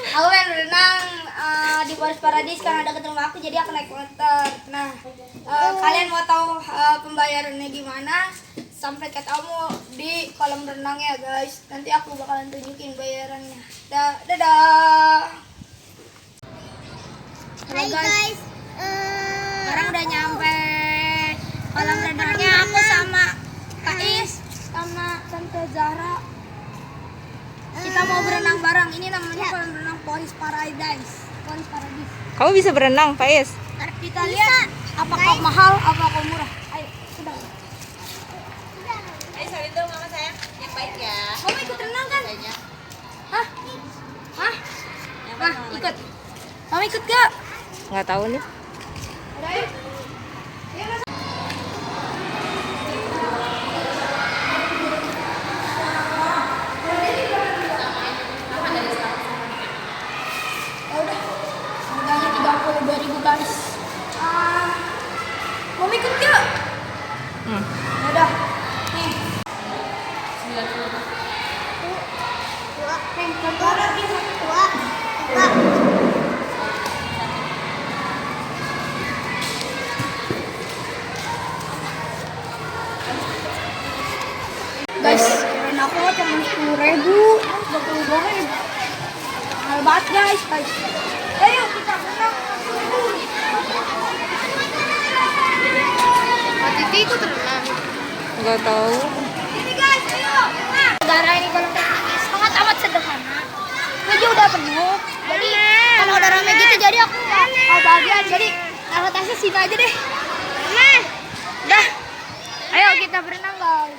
Aku pengen berenang di Forest Paradise karena dekat rumah aku, jadi aku naik motor. Nah, kalian mau tahu pembayarannya gimana? Sampai ketemu di kolam renang ya guys. Nanti aku bakalan tunjukin bayarannya. Dadah. Halo guys. Sekarang udah nyampe kolam renangnya. Aku sama Kak Is sama Tante Zahra. Kita mau berenang bareng. Ini namanya kolam renang Forest Paradise. Forest Paradise. Kamu bisa berenang, Pak Is? Kita lihat apakah mahal, apakah murah. Ayo, sudah. Ayo salim dong mama sayang, yang baik ya. Kamu ikut renang kan? Hah? Hah? Nah, ikut. Kamu ikut gak? Nggak tahu nih. Udah yuk. Harganya 32.000 guys. Mau ikut gak? Udah. Nih. 90. Nih, contoh lagi. Guys, keren aku cuma 10.000, 22.000. Mahal banget guys. Ayo kita berenang. Titi ikut renang. Nggak tahu. Ini guys, ayo. Nah, negara ini kalau sangat amat sederhana. Meja udah penuh. Jadi kalau udah rame gitu, jadi aku nggak bagian. Jadi taruh tasnya sini aja deh. Dah. Ayo kita berenang guys.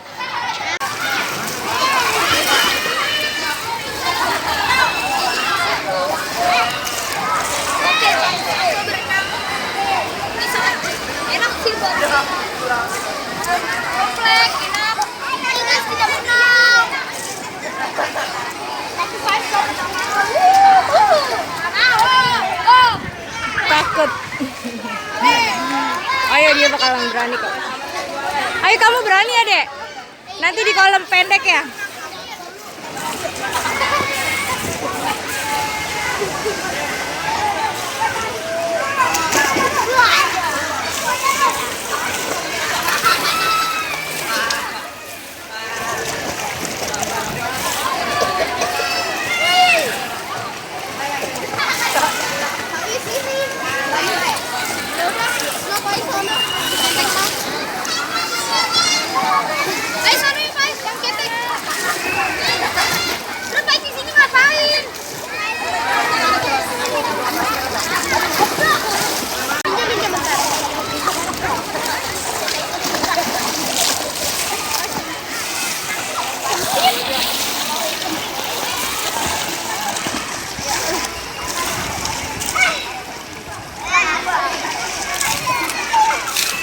Enak sih buat komplek, enak. Ayo guys kita berenang. Takut. Ayo, dia bakalan berani kok. Ayo kamu berani ya, Dek? Nanti di kolam pendek ya?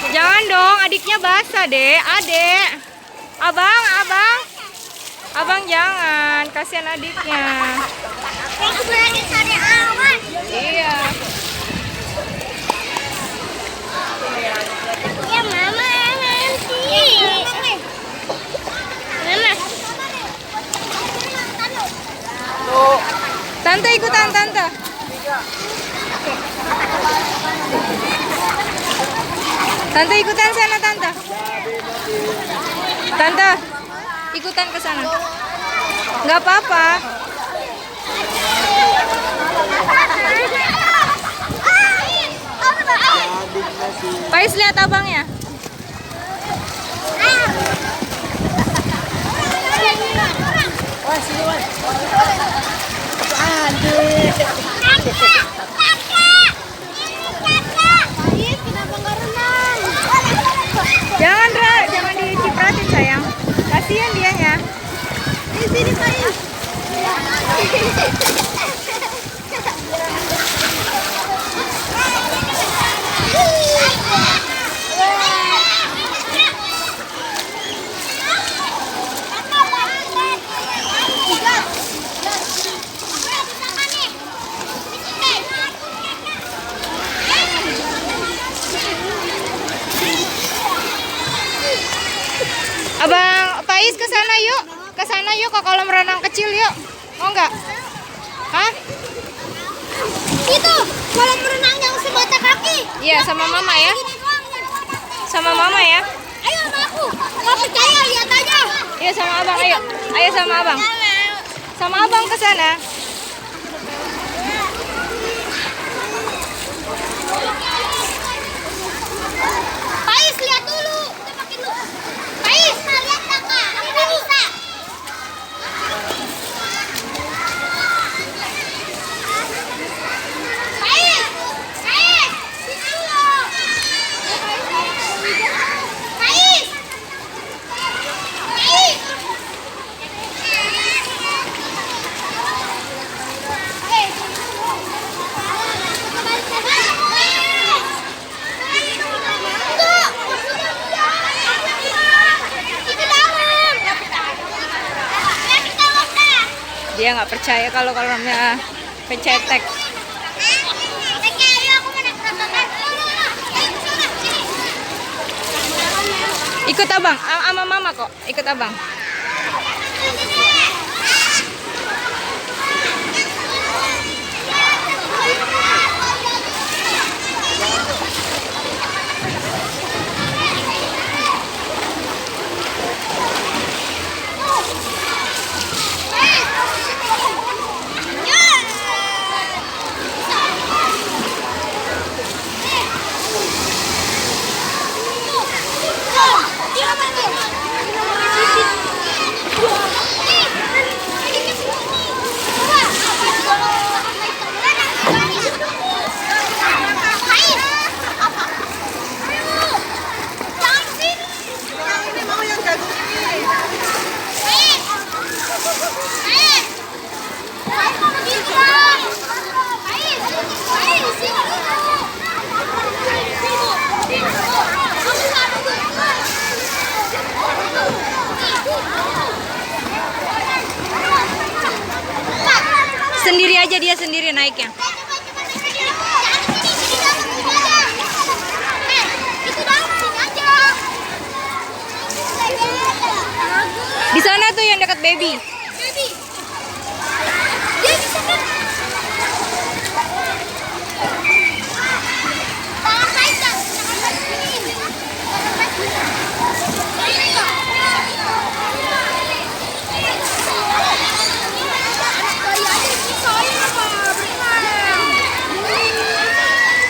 Jangan dong, adiknya basah, Dek. Adek. Abang. Abang jangan, kasihan adiknya. Aku berani cari awan. Iya. Ya mama nanti. Mama. Tante ikutan, Tante. Tante ikutan sana, Tante. Tante, ikutan ke sana. Nggak apa-apa. Pais lihat abangnya. Wah sini wah. Jangan dicipratin sayang. Kasihan dianya. Di sini Pais. Abang Pais ke sana yuk. Ke sana yuk, ke kolam renang kecil yuk. Mau nggak? Hah? situ kolam renang yang sebatas kaki. Iya, sama mama ya. Gini doang, ya. Sama mama ya. Ayo sama aku. Nggak percaya, lihat aja. Iya sama abang, ayo. Ayo sama abang. Sama abang ke sana. Pais, lihat dulu. Pais, lihat kakak. Aku nggak bisa. Pais, Pais, sini dulu. Pais, Pais. Dia nggak percaya kalau kolamnya pencetek. Ikut abang, sama mama kok. Ikut abang. Sendiri aja, dia sendiri naiknya. Di sana tuh yang dekat baby.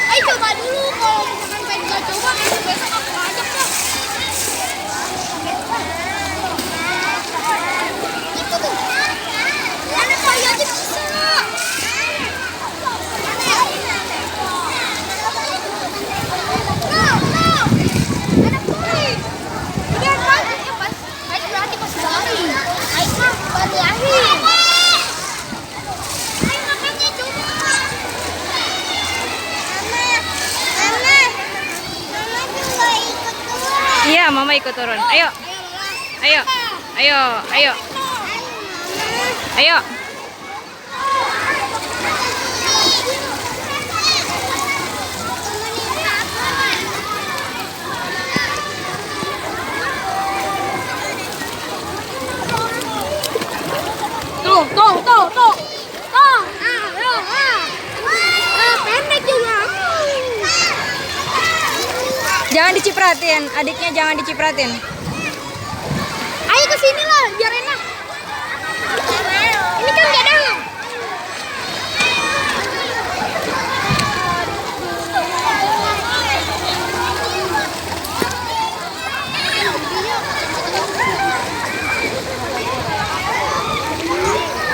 Ayo coba dulu, kalau misalkan pengen gak coba, besok aku ajak deh. Itu tuh, anak bayi aja bisa. Anak bayi. Udah bagus ya pas, berarti pas lari. Ayo mah baru lahir. Ayo makanya coba. Iya, mama ikut turun. Ayo, ayo, ayo, ayo, ayo. Tuh. Pendek juga. Jangan dicipratin, adiknya jangan dicipratin. Ayo ke sini lah, biar enak. Ini kan kadang.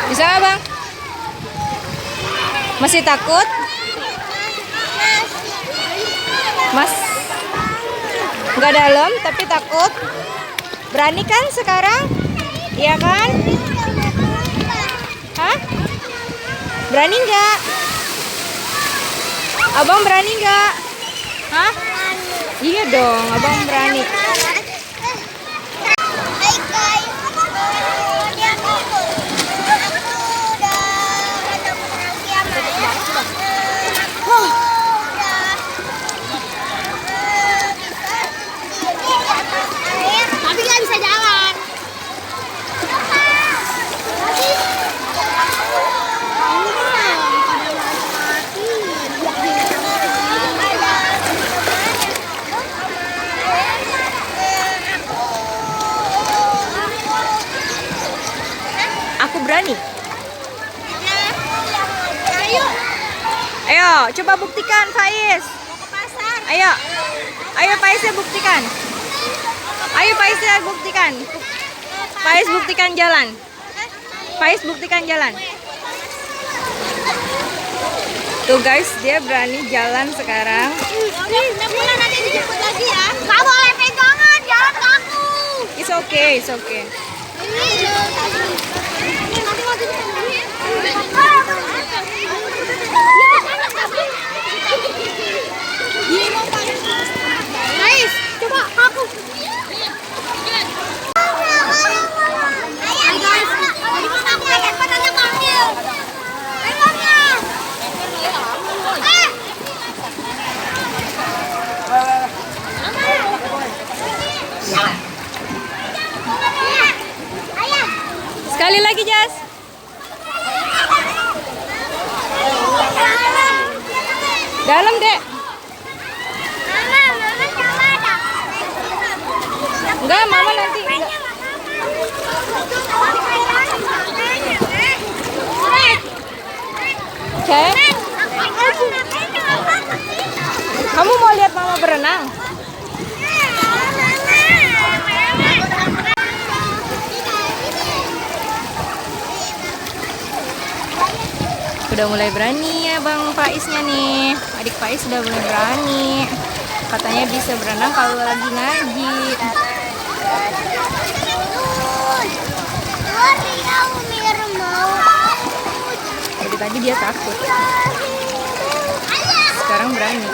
Bisa nggak, Bang? Masih takut? Mas? Nggak dalam, tapi takut. Berani kan sekarang? Iya kan? Hah? Berani nggak? Abang berani nggak? Hah? Iya dong, abang berani. Hai guys, aku udah tapi nggak bisa jalan. Aku berani. Ayo. Ayo, coba buktikan Faiz. Mau ke pasar. Ayo. Ayo Faiznya buktikan. Ayo Faiznya buktikan. Faiz buktikan jalan. Faiz buktikan jalan. Tuh guys, dia berani jalan sekarang. Udah pulang nanti dijemput lagi ya. Gak boleh pegangan, jalan kaku. It's okay, it's okay. Guys, coba kaku. Ayo guys, dari mana aku lihat padanya panggil. Emangnya. Sekali lagi, Jas. Dalam, Dek. Enggak, Mama nanti. Cek. Kamu mau lihat Mama berenang? Udah mulai berani ya Bang Faiznya nih. Adik Faiz udah mulai berani. Katanya bisa berenang kalau lagi ngaji. Dari tadi dia takut. Sekarang berani.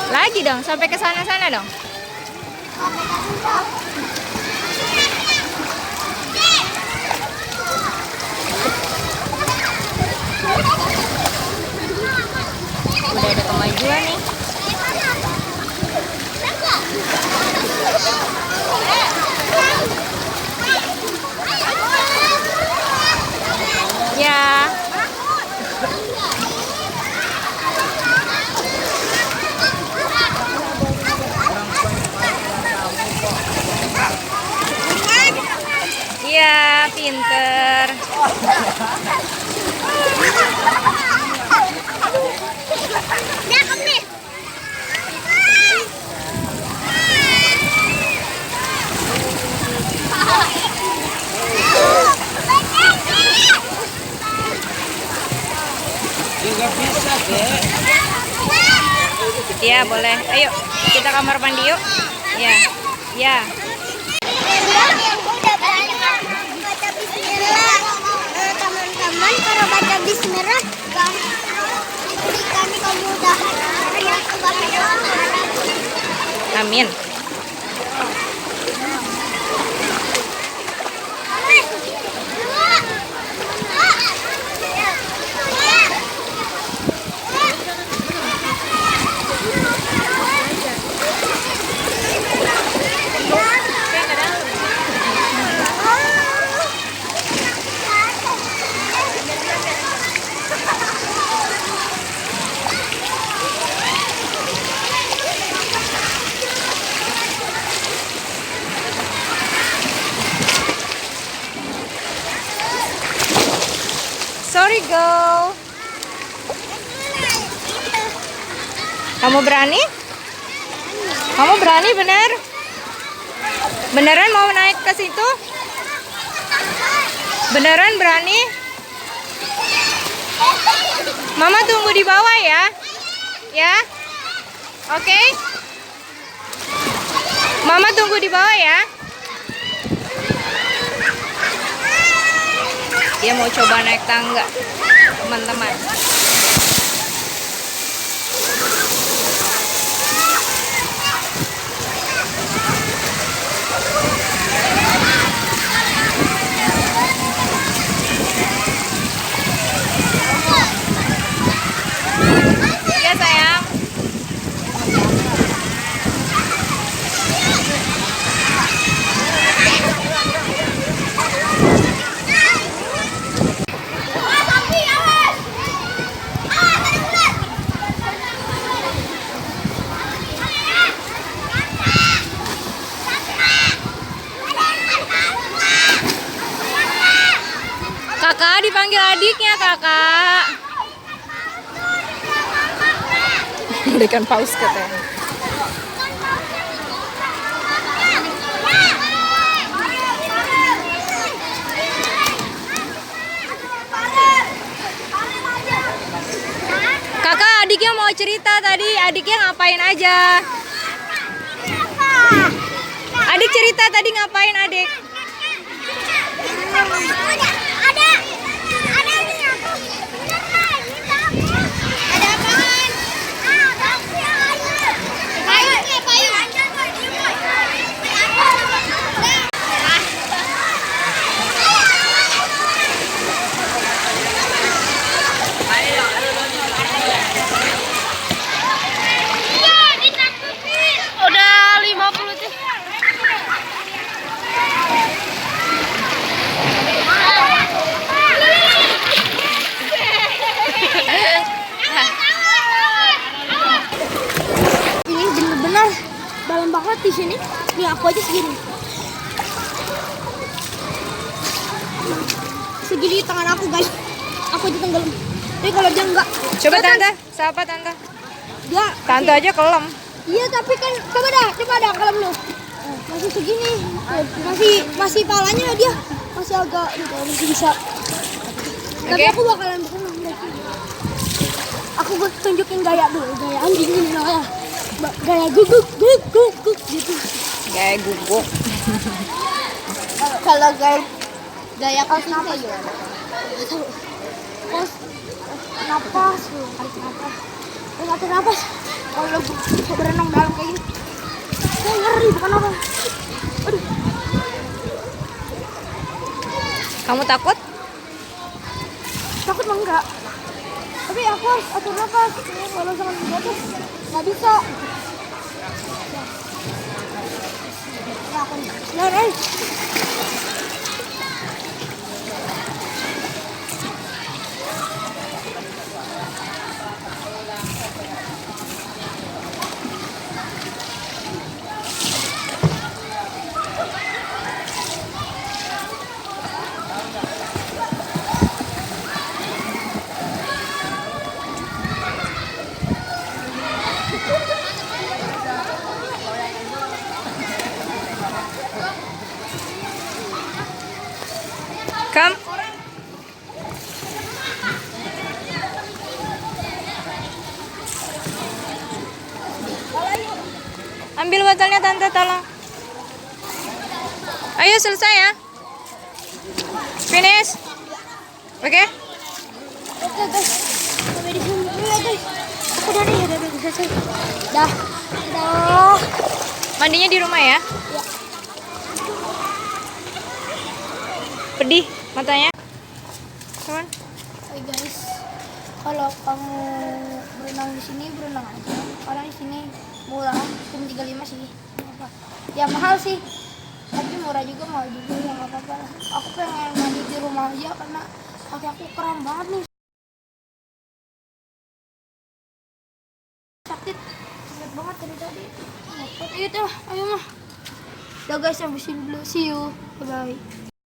Lagi dong, sampai ke sana-sana dong. Udah ada kemajuan nih. Ya. Iya, pinter. Cakep nih. Juga bisa, Dek. Iya, boleh. Ayo, kita kamar mandi yuk. Ya. Ya. Udah berani baca bismillah. Teman-teman, kalau baca bismillah diberikan kemudahan yang kebahagiaan. Amin. Sorry, go. Kamu berani? Kamu berani bener? Beneran mau naik ke situ? Beneran berani? Mama tunggu di bawah ya. Ya? Oke? Mama tunggu di bawah ya. Dia mau coba naik tangga, teman-teman. Ya sayang. manggil adiknya, Kakak. Berikan paus katanya. Kakak, adiknya mau cerita tadi. Adiknya ngapain aja? Adik cerita tadi ngapain, adik? Udah 50 sih. Ini bener-bener dalam banget di sini. Nih aku aja segini. Segini tangan aku guys. Aku aja tenggelam. Tapi kalau dia enggak. Coba tante, siapa tante? Dia Tante aja kelam. iya tapi kan coba dah kalau lu. Masih segini. Masih palanya dia masih agak masih bisa. Tapi Oke. aku bakalan berenang deh. Aku tunjukin gaya dulu, gaya anjing ini namanya. Gaya guguk gitu. Kayak guguk. Kalau gaya kos napas gimana? Kos napas, tarik napas. Tarik napas. Kalau gue berenang dalam kayak gini, saya ngeri bukan apa. Aduh, Kamu takut? takut mah enggak. Tapi aku harus atur napas. Kalau jangan jatuh, nggak bisa. Ya, aku bismillah. Come. Ambil botolnya tante, tolong. Ayo selesai ya. Finish. Oke? Oke guys, sampai di sini dulu ya guys. Aku udah nih, udah selesai. Dah. Mandinya di rumah ya? Pedih matanya. Teman. Hai guys, kalau kamu berenang di sini berenang aja. Karena di sini murah, cuma 35 sih. Nggak apa. Ya mahal sih, tapi murah juga mahal juga ya nggak apa-apa. Aku pengen mandi di rumah aja karena kaki aku kram banget nih. Sakit banget dari tadi. Ayo dah, ayo mah. Udah guys, sampai sini dulu. See you. Bye bye.